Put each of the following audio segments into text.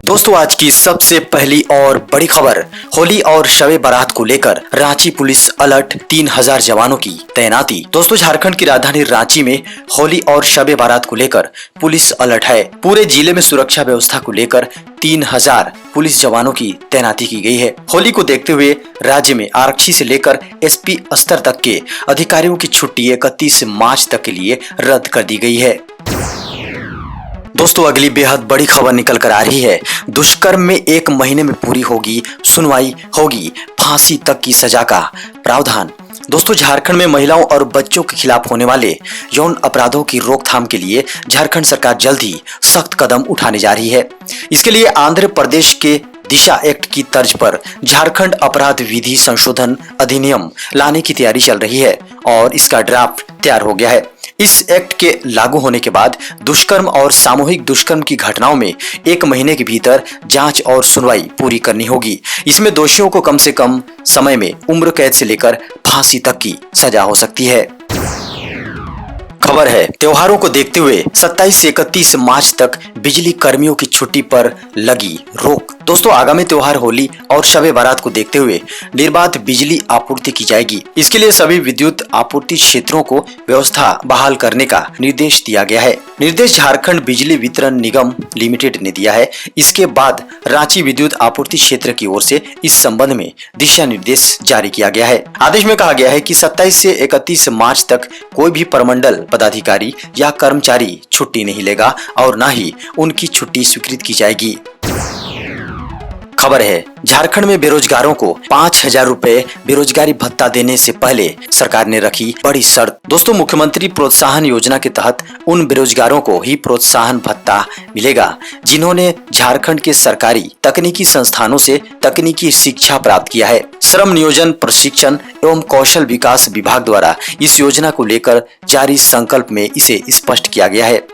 दोस्तों आज की सबसे पहली और बड़ी खबर, होली और शबे बारात को लेकर रांची पुलिस अलर्ट, 3000 जवानों की तैनाती। दोस्तों झारखंड की राजधानी रांची में होली और शबे बारात को लेकर पुलिस अलर्ट है। पूरे जिले में सुरक्षा व्यवस्था को लेकर 3000 पुलिस जवानों की तैनाती की गई है। होली को देखते हुए राज्य में आरक्षी से लेकर एसपी स्तर तक के अधिकारियों की छुट्टी 31 मार्च तक के लिए रद्द कर दी गई है। दोस्तों अगली बेहद बड़ी खबर निकल कर आ रही है। दुष्कर्म में 1 महीने में पूरी होगी सुनवाई, होगी फांसी तक की सजा का प्रावधान। दोस्तों झारखंड में महिलाओं और बच्चों के खिलाफ होने वाले यौन अपराधों की रोकथाम के लिए झारखंड सरकार जल्द ही सख्त कदम उठाने जा रही है। इसके लिए आंध्र प्रदेश के दिशा एक्ट की तर्ज पर झारखंड अपराध विधि संशोधन अधिनियम लाने की तैयारी चल रही है और इसका ड्राफ्ट तैयार हो गया है। इस एक्ट के लागू होने के बाद दुष्कर्म और सामूहिक दुष्कर्म की घटनाओं में 1 महीने के भीतर जांच और सुनवाई पूरी करनी होगी। इसमें दोषियों को कम से कम समय में उम्र कैद से लेकर फांसी तक की सजा हो सकती है। खबर है, त्योहारों को देखते हुए 27 से 31 मार्च तक बिजली कर्मियों की छुट्टी पर लगी रोक। दोस्तों आगामी त्योहार होली और शबे बारात को देखते हुए निर्बाध बिजली आपूर्ति की जाएगी। इसके लिए सभी विद्युत आपूर्ति क्षेत्रों को व्यवस्था बहाल करने का निर्देश दिया गया है। निर्देश झारखंड बिजली वितरण निगम लिमिटेड ने दिया है। इसके बाद रांची विद्युत आपूर्ति क्षेत्र की ओर से इस संबंध में दिशा निर्देश जारी किया गया है। आदेश में कहा गया है कि 27 से 31 मार्च तक कोई भी प्रमंडल पदाधिकारी या कर्मचारी छुट्टी नहीं लेगा और न ही उनकी छुट्टी स्वीकृत की जाएगी। खबर है, झारखंड में बेरोजगारों को 5000 रुपए बेरोजगारी भत्ता देने से पहले सरकार ने रखी बड़ी शर्त। दोस्तों मुख्यमंत्री प्रोत्साहन योजना के तहत उन बेरोजगारों को ही प्रोत्साहन भत्ता मिलेगा जिन्होंने झारखंड के सरकारी तकनीकी संस्थानों से तकनीकी शिक्षा प्राप्त किया है। श्रम नियोजन प्रशिक्षण एवं कौशल विकास विभाग द्वारा इस योजना को लेकर जारी संकल्प में इसे स्पष्ट किया गया है।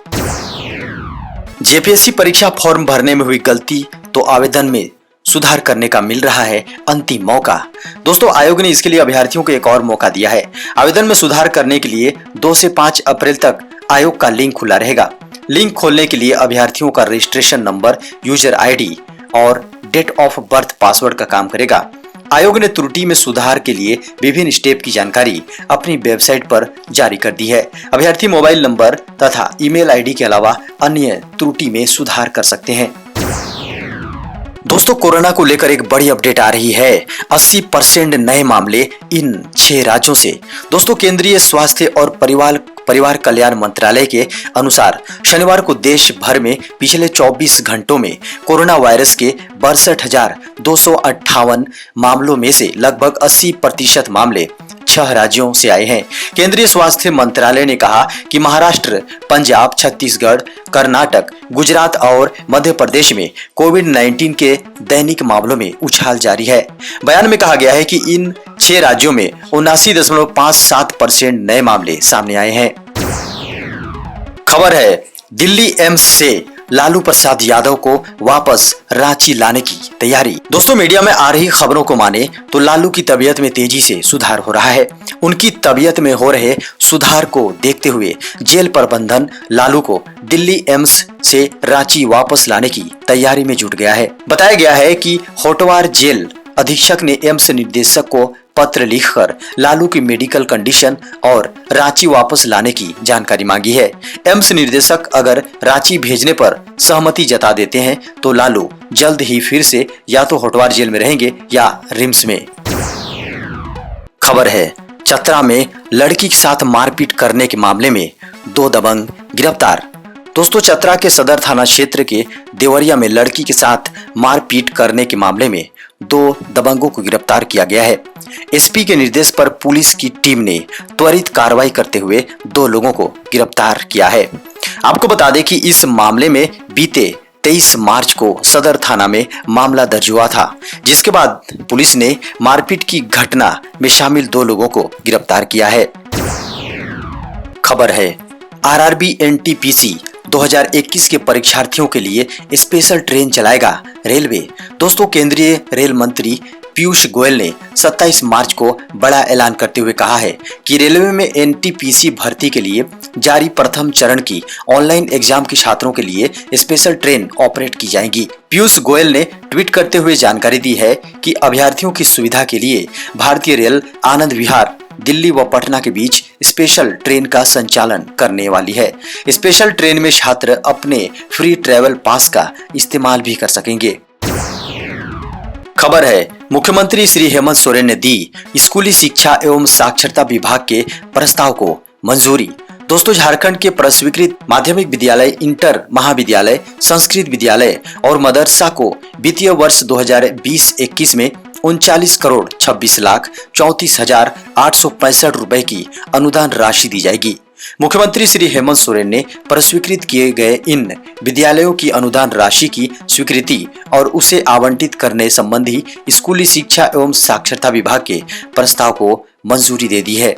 जेपीएससी परीक्षा फॉर्म भरने में हुई गलती तो आवेदन में सुधार करने का मिल रहा है अंतिम मौका। दोस्तों आयोग ने इसके लिए अभ्यर्थियों को एक और मौका दिया है। आवेदन में सुधार करने के लिए 2 से 5 अप्रैल तक आयोग का लिंक खुला रहेगा। लिंक खोलने के लिए अभ्यर्थियों का रजिस्ट्रेशन नंबर, यूजर आईडी और डेट ऑफ बर्थ पासवर्ड का काम करेगा। आयोग ने त्रुटि में सुधार के लिए विभिन्न स्टेप की जानकारी अपनी वेबसाइट पर जारी कर दी है। अभ्यर्थी मोबाइल नंबर तथा ईमेल आईडी के अलावा अन्य त्रुटि में सुधार कर सकते हैं। दोस्तों कोरोना को लेकर एक बड़ी अपडेट आ रही है। 80% नए मामले इन 6 राज्यों से। दोस्तों केंद्रीय स्वास्थ्य और परिवार कल्याण मंत्रालय के अनुसार शनिवार को देश भर में पिछले 24 घंटों में कोरोना वायरस के 62,258 मामलों में से लगभग 80% मामले 6 राज्यों से आए हैं। केंद्रीय स्वास्थ्य मंत्रालय ने कहा कि महाराष्ट्र, पंजाब, छत्तीसगढ़, कर्नाटक, गुजरात और मध्य प्रदेश में कोविड-19 के दैनिक मामलों में उछाल जारी है। बयान में कहा गया है कि इन 6 राज्यों में 79.57% नए मामले सामने आए हैं। खबर है, दिल्ली एम्स से लालू प्रसाद यादव को वापस रांची लाने की तैयारी। दोस्तों मीडिया में आ रही खबरों को माने तो लालू की तबीयत में तेजी से सुधार हो रहा है। उनकी तबीयत में हो रहे सुधार को देखते हुए जेल प्रबंधन लालू को दिल्ली एम्स से रांची वापस लाने की तैयारी में जुट गया है। बताया गया है कि होटवार जेल अधीक्षक ने एम्स निदेशक को पत्र लिखकर लालू की मेडिकल कंडीशन और रांची वापस लाने की जानकारी मांगी है। एम्स निदेशक अगर रांची भेजने पर सहमति जता देते हैं तो लालू जल्द ही फिर से या तो होटवार जेल में रहेंगे या रिम्स में। खबर है, चतरा में लड़की के साथ मारपीट करने के मामले में 2 दबंग गिरफ्तार। दोस्तों चतरा के सदर थाना क्षेत्र के देवरिया में लड़की के साथ मारपीट करने के मामले में 2 दबंगों को गिरफ्तार किया गया है। एसपी के निर्देश पर पुलिस की टीम ने त्वरित कार्रवाई करते हुए 2 लोगों को गिरफ्तार किया है। आपको बता दें कि इस मामले में बीते 23 मार्च को सदर थाना में मामला दर्ज हुआ था, जिसके बाद पुलिस ने मारपीट की घटना में शामिल 2 लोगों को गिरफ्तार किया है। खबर है, आरआरबी एनटीपीसी 2021 के परीक्षार्थियों के लिए स्पेशल ट्रेन चलाएगा रेलवे। दोस्तों केंद्रीय रेल मंत्री पीयूष गोयल ने 27 मार्च को बड़ा ऐलान करते हुए कहा है कि रेलवे में एनटीपीसी भर्ती के लिए जारी प्रथम चरण की ऑनलाइन एग्जाम के छात्रों के लिए स्पेशल ट्रेन ऑपरेट की जाएगी। पीयूष गोयल ने ट्वीट करते हुए जानकारी दी है कि अभ्यर्थियों की सुविधा के लिए भारतीय रेल आनंद विहार दिल्ली व पटना के बीच स्पेशल ट्रेन का संचालन करने वाली है। स्पेशल ट्रेन में छात्र अपने फ्री ट्रैवल पास का इस्तेमाल भी कर सकेंगे। खबर है, मुख्यमंत्री श्री हेमंत सोरेन ने दी स्कूली शिक्षा एवं साक्षरता विभाग के प्रस्ताव को मंजूरी। दोस्तों, झारखंड के प्रस्वीकृत माध्यमिक विद्यालय, इंटर महाविद्यालय, संस्कृत विद्यालय और मदरसा को वित्तीय वर्ष 2020-21 में 39 करोड़ 26 लाख 34,865 रुपए की अनुदान राशि दी जाएगी। मुख्यमंत्री श्री हेमंत सोरेन ने प्रस्वीकृत किए गए इन विद्यालयों की अनुदान राशि की स्वीकृति और उसे आवंटित करने संबंधी स्कूली शिक्षा एवं साक्षरता विभाग के प्रस्ताव को मंजूरी दे दी है।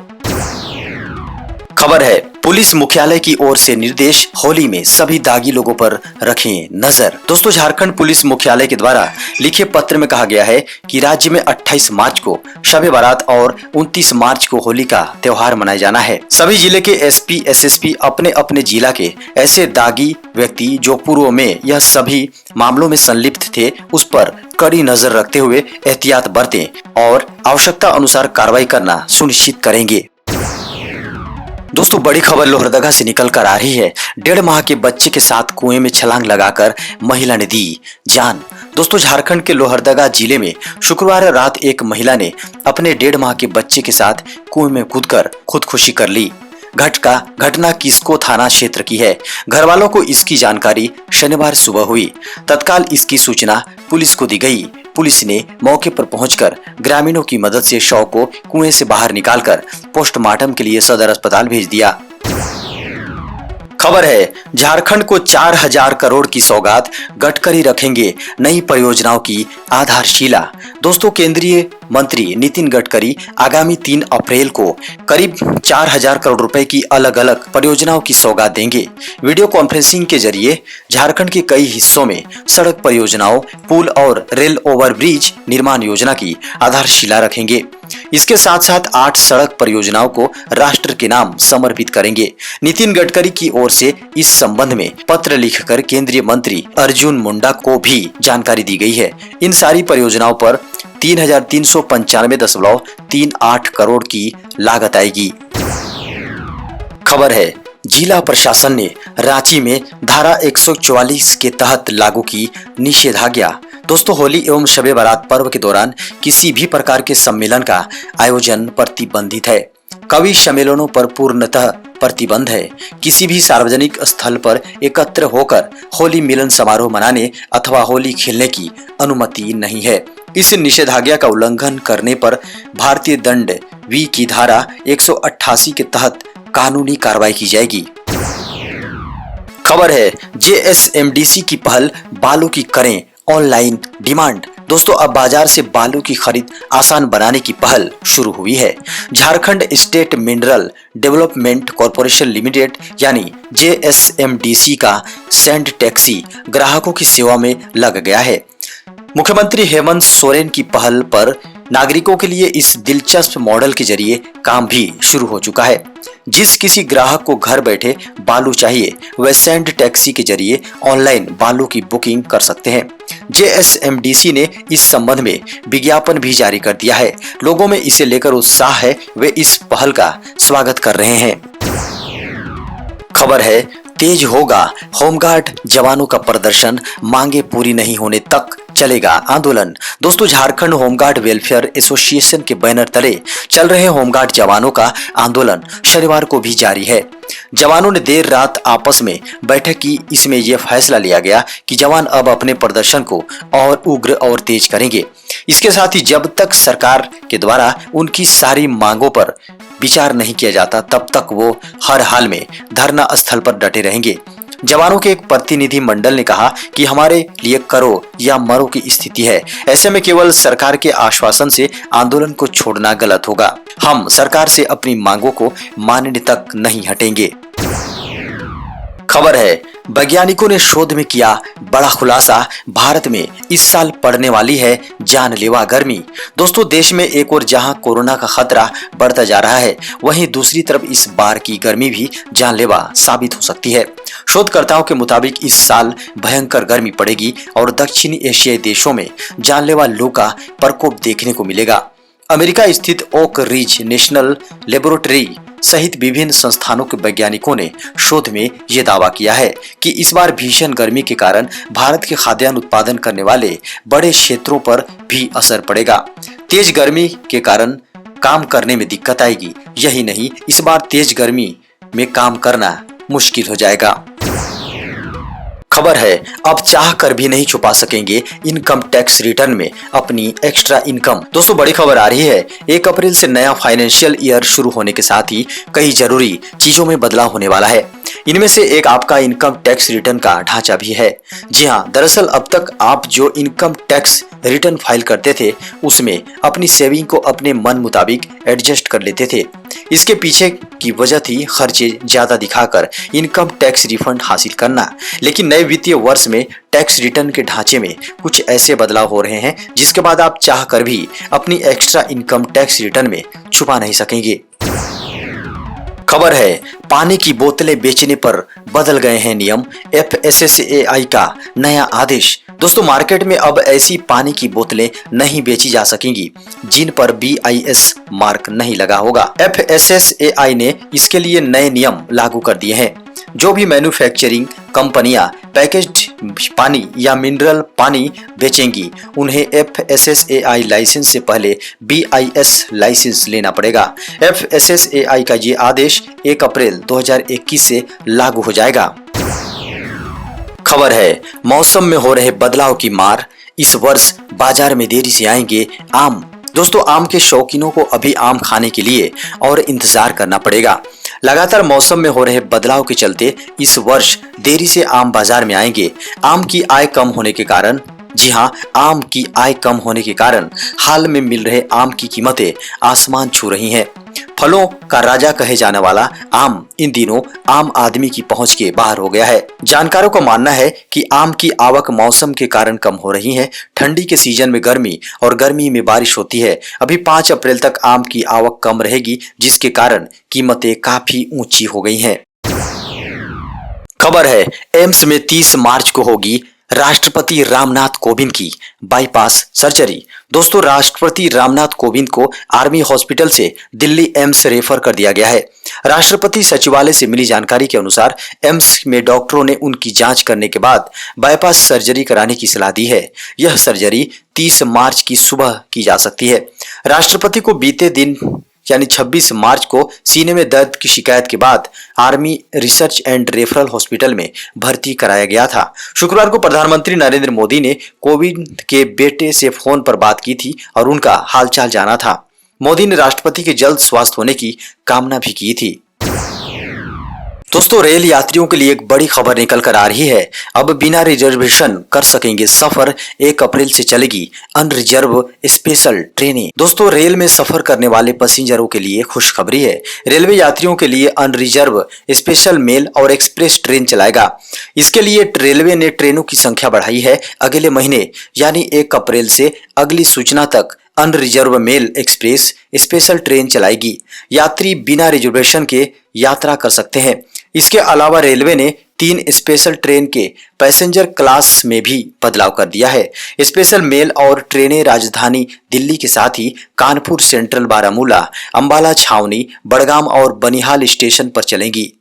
खबर है, पुलिस मुख्यालय की ओर से निर्देश, होली में सभी दागी लोगों पर रखें नजर। दोस्तों, झारखंड पुलिस मुख्यालय के द्वारा लिखे पत्र में कहा गया है कि राज्य में 28 मार्च को शब बारात और 29 मार्च को होली का त्योहार मनाया जाना है। सभी जिले के एसपी, एसएसपी अपने अपने जिला के ऐसे दागी व्यक्ति जो पूर्व में यह सभी मामलों में संलिप्त थे, उस पर कड़ी नजर रखते हुए एहतियात बरतें और आवश्यकता अनुसार कार्रवाई करना सुनिश्चित करेंगे। दोस्तों, बड़ी खबर लोहरदगा से निकल कर आ रही है। 1.5 माह के बच्चे के साथ कुएं में छलांग लगाकर महिला ने दी जान। दोस्तों, झारखंड के लोहरदगा जिले में शुक्रवार रात एक महिला ने अपने 1.5 माह के बच्चे के साथ कुएं में कूदकर खुदकुशी कर ली। घटना किस्को थाना क्षेत्र की है। घर वालों को इसकी जानकारी शनिवार सुबह हुई। तत्काल इसकी सूचना पुलिस को दी गई। पुलिस ने मौके पर पहुंचकर ग्रामीणों की मदद से शव को कुएं से बाहर निकालकर पोस्टमार्टम के लिए सदर अस्पताल भेज दिया। खबर है, झारखंड को 4,000 करोड़ की सौगात, गडकरी रखेंगे नई परियोजनाओं की आधारशिला। दोस्तों, केंद्रीय मंत्री नितिन गडकरी आगामी 3 अप्रैल को करीब 4,000 करोड़ रुपए की अलग अलग परियोजनाओं की सौगात देंगे। वीडियो कॉन्फ्रेंसिंग के जरिए झारखंड के कई हिस्सों में सड़क परियोजनाओं, पुल और रेल ओवरब्रिज निर्माण योजना की आधारशिला रखेंगे। इसके साथ साथ 8 सड़क परियोजनाओं को राष्ट्र के नाम समर्पित करेंगे। नितिन गडकरी की ओर से इस संबंध में पत्र लिखकर केंद्रीय मंत्री अर्जुन मुंडा को भी जानकारी दी गई है। इन सारी परियोजनाओं पर 3,395.38 करोड़ की लागत आएगी। खबर है, जिला प्रशासन ने रांची में धारा 144 के तहत लागू की निषेधाज्ञा। दोस्तों, होली एवं शबे बारात पर्व के दौरान किसी भी प्रकार के सम्मेलन का आयोजन प्रतिबंधित है। कवि सम्मेलनों पर पूर्णतः प्रतिबंध है। किसी भी सार्वजनिक स्थल पर एकत्र होकर होली मिलन समारोह मनाने अथवा होली खेलने की अनुमति नहीं है। इस निषेधाज्ञा का उल्लंघन करने पर भारतीय दंड वी की धारा 188 के तहत कानूनी कार्रवाई की जाएगी। खबर है, जेएसएमडीसी की पहल, बालू की करें ऑनलाइन डिमांड। दोस्तों, अब बाजार से बालू की खरीद आसान बनाने की पहल शुरू हुई है। Jharkhand state mineral development corporation limited यानी जेएसएमडीसी का सैंड टैक्सी ग्राहकों की सेवा में लग गया है। मुख्यमंत्री हेमंत सोरेन की पहल पर नागरिकों के लिए इस दिलचस्प मॉडल के जरिए काम भी शुरू हो चुका है। जिस किसी ग्राहक को घर बैठे बालू चाहिए, वह सैंड टैक्सी के जरिए ऑनलाइन बालू की बुकिंग कर सकते हैं। जेएसएमडीसी ने इस संबंध में विज्ञापन भी जारी कर दिया है। लोगों में इसे लेकर उत्साह है, वे इस पहल का स्वागत कर रहे हैं। खबर है, तेज होगा होमगार्ड जवानों का प्रदर्शन, मांगे पूरी नहीं होने तक चलेगा आंदोलन। दोस्तों, झारखंड होमगार्ड वेलफेयर एसोसिएशन के बैनर तले चल रहे होमगार्ड जवानों का आंदोलन शनिवार को भी जारी है। जवानों ने देर रात आपस में बैठक की। इसमें यह फैसला लिया गया कि जवान अब अपने प्रदर्शन को और उग्र और तेज करेंगे। इसके साथ ही जब तक सरकार के द्वारा उनकी सारी मांगों पर विचार नहीं किया जाता, तब तक वो हर हाल में धरना स्थल पर डटे रहेंगे। जवानों के एक प्रतिनिधि मंडल ने कहा कि हमारे लिए करो या मरो की स्थिति है। ऐसे में केवल सरकार के आश्वासन से आंदोलन को छोड़ना गलत होगा। हम सरकार से अपनी मांगों को मानने तक नहीं हटेंगे। खबर है, वैज्ञानिकों ने शोध में किया बड़ा खुलासा, भारत में इस साल पड़ने वाली है जानलेवा गर्मी। दोस्तों देश में एक और जहां कोरोना का खतरा बढ़ता जा रहा है, वहीं दूसरी तरफ इस बार की गर्मी भी जानलेवा साबित हो सकती है। शोधकर्ताओं के मुताबिक इस साल भयंकर गर्मी पड़ेगी और दक्षिणी एशियाई देशों में जानलेवा लू का प्रकोप देखने को मिलेगा। अमेरिका स्थित ओक रिज नेशनल लेबोरेटरी सहित विभिन्न संस्थानों के वैज्ञानिकों ने शोध में ये दावा किया है कि इस बार भीषण गर्मी के कारण भारत के खाद्यान्न उत्पादन करने वाले बड़े क्षेत्रों पर भी असर पड़ेगा। तेज गर्मी के कारण काम करने में दिक्कत आएगी। यही नहीं, इस बार तेज गर्मी में काम करना मुश्किल हो जाएगा। खबर है, अब चाह कर भी नहीं छुपा सकेंगे इनकम टैक्स रिटर्न में अपनी एक्स्ट्रा इनकम। दोस्तों बड़ी खबर आ रही है, 1 अप्रैल से नया फाइनेंशियल ईयर शुरू होने के साथ ही कई जरूरी चीजों में बदलाव होने वाला है। इनमें से एक आपका इनकम टैक्स रिटर्न का ढांचा भी है। जी हाँ, दरअसल अब तक आप जो इनकम टैक्स रिटर्न फाइल करते थे उसमें अपनी सेविंग को अपने मन मुताबिक एडजस्ट कर लेते थे। इसके पीछे की वजह थी खर्चे ज्यादा दिखाकर इनकम टैक्स रिफंड हासिल करना। लेकिन नए वित्तीय वर्ष में टैक्स रिटर्न के ढांचे में कुछ ऐसे बदलाव हो रहे हैं जिसके बाद आप चाह कर भी अपनी एक्स्ट्रा इनकम टैक्स रिटर्न में छुपा नहीं सकेंगे। खबर है, पानी की बोतलें बेचने पर बदल गए हैं नियम, FSSAI का नया आदेश। दोस्तों मार्केट में अब ऐसी पानी की बोतलें नहीं बेची जा सकेंगी जिन पर BIS मार्क नहीं लगा होगा। FSSAI ने इसके लिए नए नियम लागू कर दिए हैं। जो भी मैन्युफैक्चरिंग कंपनियां पैकेज्ड पानी या मिनरल पानी बेचेंगी उन्हें FSSAI लाइसेंस से पहले BIS लाइसेंस लेना पड़ेगा। FSSAI का ये आदेश 1 अप्रैल 2021 से लागू हो जाएगा। खबर है, मौसम में हो रहे बदलाव की मार, इस वर्ष बाजार में देरी से आएंगे आम। दोस्तों आम के शौकीनों को अभी आम खाने के लिए और इंतजार करना पड़ेगा। लगातार मौसम में हो रहे बदलाव के चलते इस वर्ष देरी से आम बाजार में आएंगे। आम की आय कम होने के कारण, जी हाँ, आम की आय कम होने के कारण हाल में मिल रहे आम की कीमतें आसमान छू रही हैं। फलों का राजा कहे जाने वाला आम इन दिनों आम आदमी की पहुंच के बाहर हो गया है। जानकारों का मानना है कि आम की आवक मौसम के कारण कम हो रही है। ठंडी के सीजन में गर्मी और गर्मी में बारिश होती है। अभी 5 अप्रैल तक आम की आवक कम रहेगी जिसके कारण कीमतें काफी ऊंची हो गई हैं। खबर है, एम्स में 30 मार्च को होगी राष्ट्रपति रामनाथ कोविंद की बाईपास सर्जरी। दोस्तों राष्ट्रपति रामनाथ कोविंद को आर्मी हॉस्पिटल से दिल्ली एम्स रेफर कर दिया गया है। राष्ट्रपति सचिवालय से मिली जानकारी के अनुसार एम्स में डॉक्टरों ने उनकी जांच करने के बाद बाईपास सर्जरी कराने की सलाह दी है। यह सर्जरी 30 मार्च की सुबह की जा सकती है। राष्ट्रपति को बीते दिन यानी 26 मार्च को सीने में दर्द की शिकायत के बाद army research and referral hospital में भर्ती कराया गया था। शुक्रवार को प्रधानमंत्री नरेंद्र मोदी ने कोविंद के बेटे से फोन पर बात की थी और उनका हालचाल जाना था। मोदी ने राष्ट्रपति के जल्द स्वस्थ होने की कामना भी की थी। दोस्तों रेल यात्रियों के लिए एक बड़ी खबर निकल कर आ रही है। अब बिना रिजर्वेशन कर सकेंगे सफर। 1 अप्रैल से चलेगी अनरिजर्व स्पेशल ट्रेनें। दोस्तों रेल में सफर करने वाले पैसेंजरों के लिए खुशखबरी है। रेलवे यात्रियों के लिए अनरिजर्व स्पेशल मेल और एक्सप्रेस ट्रेन चलाएगा। इसके लिए रेलवे ने ट्रेनों की संख्या बढ़ाई है। अगले महीने यानी 1 अप्रैल से अगली सूचना तक unreserved mail express special train चलाएगी। यात्री बिना रिजर्वेशन के यात्रा कर सकते हैं। इसके अलावा रेलवे ने 3 स्पेशल ट्रेन के पैसेंजर क्लास में भी बदलाव कर दिया है। स्पेशल मेल और ट्रेनें राजधानी दिल्ली के साथ ही कानपुर सेंट्रल, बारामूला, अंबाला छावनी, बड़गाम और बनिहाल स्टेशन पर चलेंगी।